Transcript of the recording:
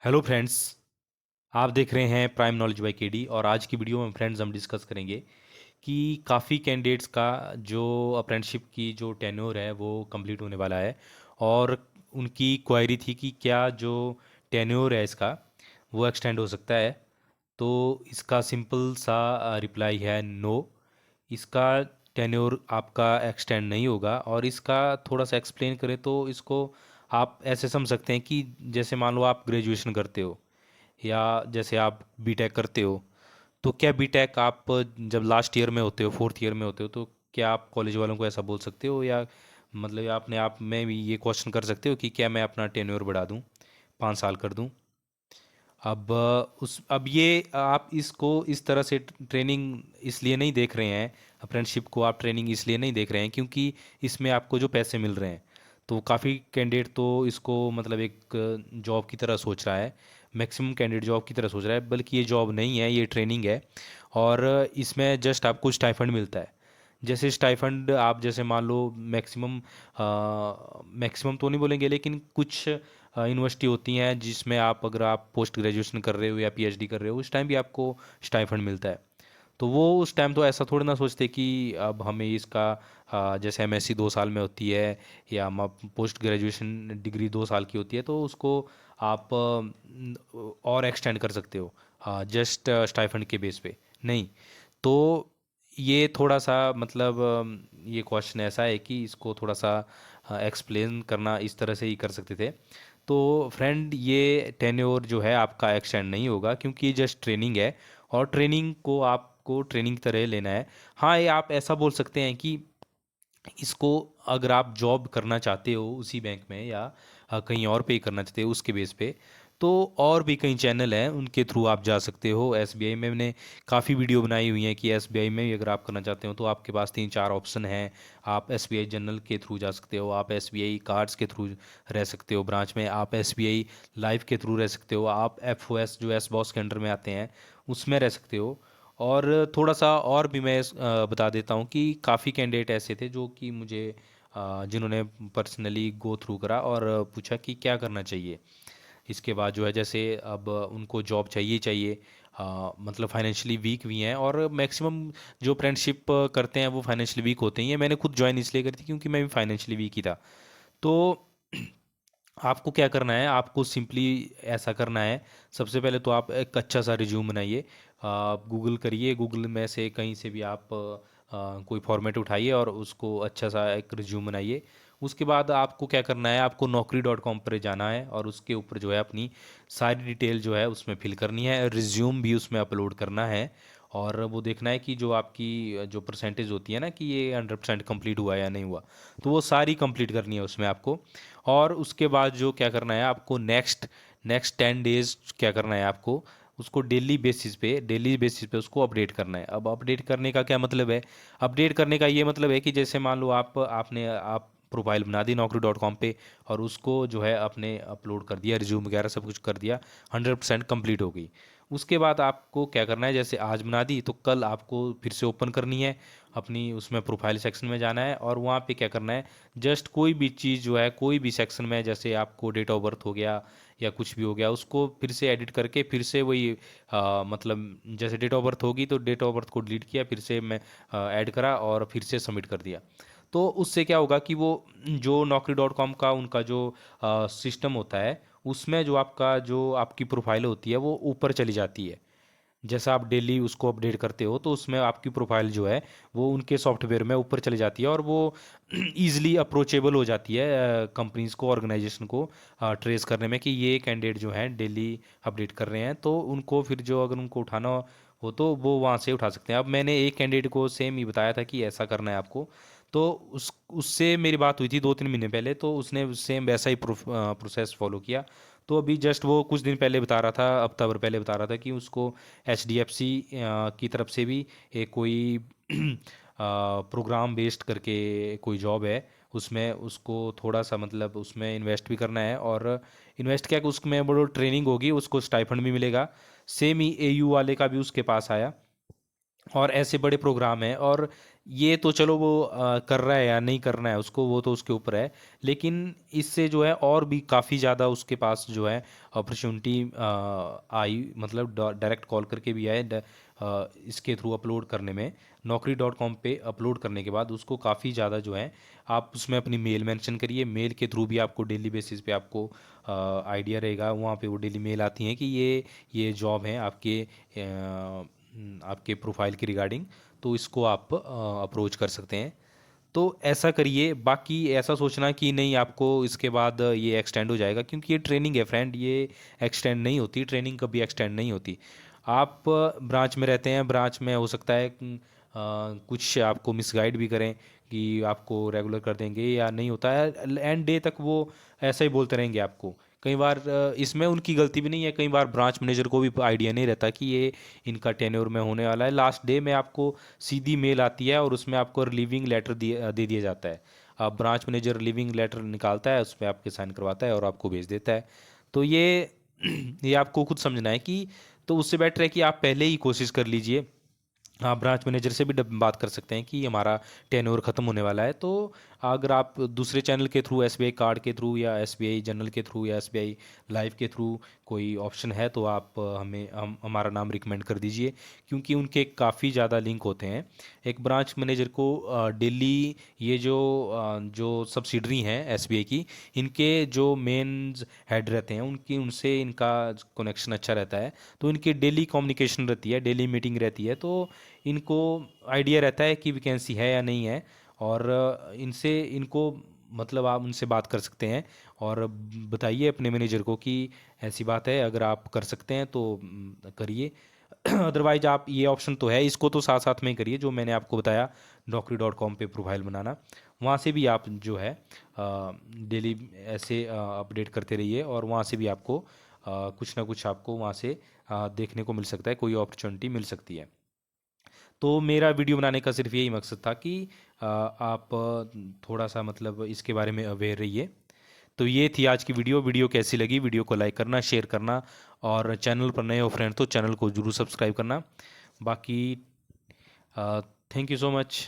Hello friends. आप देख रहे हैं प्राइम नॉलेज बाय केडी और आज की वीडियो में फ्रेंड्स हम डिस्कस करेंगे कि काफ़ी कैंडिडेट्स का जो अप्रेंटिसशिप की जो टेन्योर है वो कंप्लीट होने वाला है। और उनकी क्वायरी थी कि क्या जो टेन्योर है इसका वो एक्सटेंड हो सकता है। तो इसका सिंपल सा रिप्लाई है नो। इसका टेन्योर आपका एक्सटेंड नहीं होगा। और इसका थोड़ा सा एक्सप्लेन करें तो इसको आप ऐसे समझ सकते हैं कि जैसे मान लो आप ग्रेजुएशन करते हो या जैसे आप बीटेक करते हो। तो क्या बीटेक आप जब लास्ट ईयर में होते हो, फोर्थ ईयर में होते हो, तो क्या आप कॉलेज वालों को ऐसा बोल सकते हो या मतलब आपने आप में भी ये क्वेश्चन कर सकते हो कि क्या मैं अपना टेन्योर बढ़ा दूं, 5 साल कर दूं। अब ये आप इसको इस तरह से ट्रेनिंग इसलिए नहीं देख रहे हैं। अप्रेंटिसशिप को आप ट्रेनिंग इसलिए नहीं देख रहे हैं क्योंकि इसमें आपको जो पैसे मिल रहे हैं। तो काफ़ी कैंडिडेट तो इसको मतलब एक जॉब की तरह सोच रहा है। मैक्सिमम कैंडिडेट जॉब की तरह सोच रहा है, बल्कि ये जॉब नहीं है, ये ट्रेनिंग है। और इसमें जस्ट आपको स्टाइफंड मिलता है। जैसे स्टाइफंड आप जैसे मान लो मैक्सिमम मैक्सिमम तो नहीं बोलेंगे, लेकिन कुछ यूनिवर्सिटी होती हैं जिसमें आप अगर आप पोस्ट ग्रेजुएशन कर रहे हो या पीएचडी कर रहे हो, उस टाइम भी आपको स्टाइफंड मिलता है। तो वो उस टाइम तो ऐसा थोड़ी ना सोचते कि अब हमें इसका जैसे एमएससी 2 साल में होती है या पोस्ट ग्रेजुएशन डिग्री 2 साल की होती है, तो उसको आप और एक्सटेंड कर सकते हो जस्ट स्टाइफंड के बेस पे। नहीं। तो ये थोड़ा सा मतलब ये क्वेश्चन ऐसा है कि इसको थोड़ा सा एक्सप्लेन करना इस तरह से ही कर सकते थे। तो फ्रेंड, ये टेन्योर जो है आपका एक्सटेंड नहीं होगा क्योंकि ये जस्ट ट्रेनिंग है। और ट्रेनिंग को आपको ट्रेनिंग की तरह लेना है। हाँ, ये आप ऐसा बोल सकते हैं कि इसको अगर आप जॉब करना चाहते हो उसी बैंक में या कहीं और पे करना चाहते हो उसके बेस पे, तो और भी कई चैनल हैं उनके थ्रू आप जा सकते हो। एसबीआई में मैंने काफ़ी वीडियो बनाई हुई हैं कि एसबीआई में भी अगर आप करना चाहते हो तो आपके पास 3-4 ऑप्शन हैं। आप एसबीआई जनरल के थ्रू जा सकते हो, आप एसबीआई कार्ड्स के थ्रू रह सकते हो ब्रांच में, आप एसबीआई लाइफ के थ्रू रह सकते हो, आप एफओएस जो एस बॉस के अंडर में आते हैं उसमें रह सकते हो। और थोड़ा सा और भी मैं बता देता हूँ कि काफ़ी कैंडिडेट ऐसे थे जो कि मुझे जिन्होंने पर्सनली गो थ्रू करा और पूछा कि क्या करना चाहिए इसके बाद जो है। जैसे अब उनको जॉब चाहिए ही चाहिए, मतलब फाइनेंशियली वीक भी हैं। और मैक्सिमम जो अप्रेंटिसशिप करते हैं वो फाइनेंशियली वीक होते ही हैं। मैंने खुद ज्वाइन इसलिए करी थी क्योंकि मैं भी फाइनेंशियली वीक ही था। तो आपको क्या करना है, आपको सिंपली ऐसा करना है। सबसे पहले तो आप एक अच्छा सा रिज्यूम बनाइए। आप गूगल करिए, गूगल में से कहीं से भी आप कोई फॉर्मेट उठाइए और उसको अच्छा सा एक रिज्यूम बनाइए। उसके बाद आपको क्या करना है, आपको naukri.com पर जाना है और उसके ऊपर जो है अपनी सारी डिटेल जो है उसमें फिल करनी है, रिज्यूम भी उसमें अपलोड करना है। और वो देखना है कि जो आपकी जो परसेंटेज होती है ना कि ये 100% कंप्लीट हुआ या नहीं हुआ, तो वो सारी कंप्लीट करनी है उसमें आपको। और उसके बाद जो क्या करना है आपको, नेक्स्ट नेक्स्ट 10 डेज क्या करना है आपको, उसको डेली बेसिस पे उसको अपडेट करना है। अब अपडेट करने का क्या मतलब है, अपडेट करने का ये मतलब है कि जैसे मान लो आप प्रोफाइल बना दी naukri.com पे और उसको जो है आपने अपलोड कर दिया, रिज्यूम वगैरह सब कुछ कर दिया, 100% कंप्लीट हो गई। उसके बाद आपको क्या करना है, जैसे आज बना दी तो कल आपको फिर से ओपन करनी है अपनी, उसमें प्रोफाइल सेक्शन में जाना है और वहाँ पे क्या करना है, जस्ट कोई भी चीज़ जो है कोई भी सेक्शन में, जैसे आपको डेट ऑफ बर्थ हो गया या कुछ भी हो गया, उसको फिर से एडिट करके फिर से वही मतलब जैसे डेट ऑफ बर्थ होगी तो डेट ऑफ बर्थ को डिलीट किया, फिर से मैं ऐड करा और फिर से सबमिट कर दिया। तो उससे क्या होगा कि वो जो naukri.com का उनका जो सिस्टम होता है उसमें जो आपकी प्रोफाइल होती है वो ऊपर चली जाती है। जैसा आप डेली उसको अपडेट करते हो तो उसमें आपकी प्रोफाइल जो है वो उनके सॉफ्टवेयर में ऊपर चली जाती है और वो ईजिली अप्रोचेबल हो जाती है कंपनीज को, ऑर्गेनाइजेशन को ट्रेस करने में कि ये कैंडिडेट जो हैं डेली अपडेट कर रहे हैं। तो उनको फिर जो अगर उनको उठाना हो तो वो वहाँ से उठा सकते हैं। अब मैंने एक कैंडिडेट को सेम ही बताया था कि ऐसा करना है आपको। तो उससे मेरी बात हुई थी 2-3 महीने पहले, तो उसने सेम वैसा ही प्रोसेस फॉलो किया। तो अभी जस्ट वो कुछ दिन पहले बता रहा था, हफ्ता भर पहले बता रहा था कि उसको एचडीएफसी की तरफ से भी एक कोई प्रोग्राम बेस्ड करके कोई जॉब है। उसमें उसको थोड़ा सा मतलब उसमें इन्वेस्ट भी करना है और इन्वेस्ट क्या कि उसमें बड़ो ट्रेनिंग होगी, उसको स्टाइफंड भी मिलेगा। सेम ही एयू वाले का भी उसके पास आया। और ऐसे बड़े प्रोग्राम हैं। और ये तो चलो वो कर रहा है या नहीं करना है उसको, वो तो उसके ऊपर है। लेकिन इससे जो है और भी काफ़ी ज़्यादा उसके पास जो है अपॉर्चुनिटी आई, मतलब डायरेक्ट कॉल करके भी आए, इसके थ्रू अपलोड करने में। Naukri.com पे अपलोड करने के बाद उसको काफ़ी ज़्यादा जो है, आप उसमें अपनी मेल मेंशन करिए, मेल के थ्रू भी आपको डेली बेसिस पे आपको आइडिया रहेगा, वहाँ पे वो डेली मेल आती हैं कि ये जॉब है आपके प्रोफाइल के रिगार्डिंग, तो इसको आप अप्रोच कर सकते हैं। तो ऐसा करिए। बाकी ऐसा सोचना कि नहीं आपको इसके बाद ये एक्सटेंड हो जाएगा, क्योंकि ये ट्रेनिंग है फ्रेंड, ये एक्सटेंड नहीं होती, ट्रेनिंग कभी एक्सटेंड नहीं होती। आप ब्रांच में रहते हैं, ब्रांच में हो सकता है कुछ आपको मिसगाइड भी करें कि आपको रेगुलर कर देंगे, या नहीं होता है एंड डे तक वो ऐसा ही बोलते रहेंगे आपको। कई बार इसमें उनकी गलती भी नहीं है, कई बार ब्रांच मैनेजर को भी आइडिया नहीं रहता कि ये इनका टेन्योर में होने वाला है। लास्ट डे में आपको सीधी मेल आती है और उसमें आपको रिलीविंग लेटर दे दिया जाता है। आप ब्रांच मैनेजर रिलीविंग लेटर निकालता है, उसमें आपके साइन करवाता है और आपको भेज देता है। तो ये ये आपको खुद समझना है कि, तो उससे बेटर है कि आप पहले ही कोशिश कर लीजिए। आप ब्रांच मैनेजर से भी बात कर सकते हैं कि हमारा टेन्योर ख़त्म होने वाला है, तो अगर आप दूसरे चैनल के थ्रू, एसबीआई कार्ड के थ्रू या एसबीआई जनरल के थ्रू या एसबीआई लाइव के थ्रू कोई ऑप्शन है, तो आप हमारा नाम रिकमेंड कर दीजिए, क्योंकि उनके काफ़ी ज़्यादा लिंक होते हैं। एक ब्रांच मैनेजर को डेली ये जो सब्सिडरी हैं एसबीआई की, इनके जो मेन हेड रहते हैं उनसे इनका कनेक्शन अच्छा रहता है, तो इनकी डेली कम्युनिकेशन रहती है, डेली मीटिंग रहती है, तो इनको आइडिया रहता है कि वैकेंसी है या नहीं है। और इनसे इनको मतलब आप उनसे बात कर सकते हैं और बताइए अपने मैनेजर को कि ऐसी बात है, अगर आप कर सकते हैं तो करिए। अदरवाइज आप, ये ऑप्शन तो है, इसको तो साथ साथ में ही करिए जो मैंने आपको बताया, Naukri.com पे प्रोफाइल बनाना। वहाँ से भी आप जो है डेली ऐसे अपडेट करते रहिए, और वहाँ से भी आपको कुछ ना कुछ आपको वहाँ से देखने को मिल सकता है, कोई अपॉर्चुनिटी मिल सकती है। तो मेरा वीडियो बनाने का सिर्फ यही मकसद था कि आप थोड़ा सा मतलब इसके बारे में अवेयर रहिए। तो ये थी आज की वीडियो। वीडियो कैसी लगी, वीडियो को लाइक करना, शेयर करना, और चैनल पर नए हो फ्रेंड तो चैनल को जरूर सब्सक्राइब करना। बाकी थैंक यू सो मच।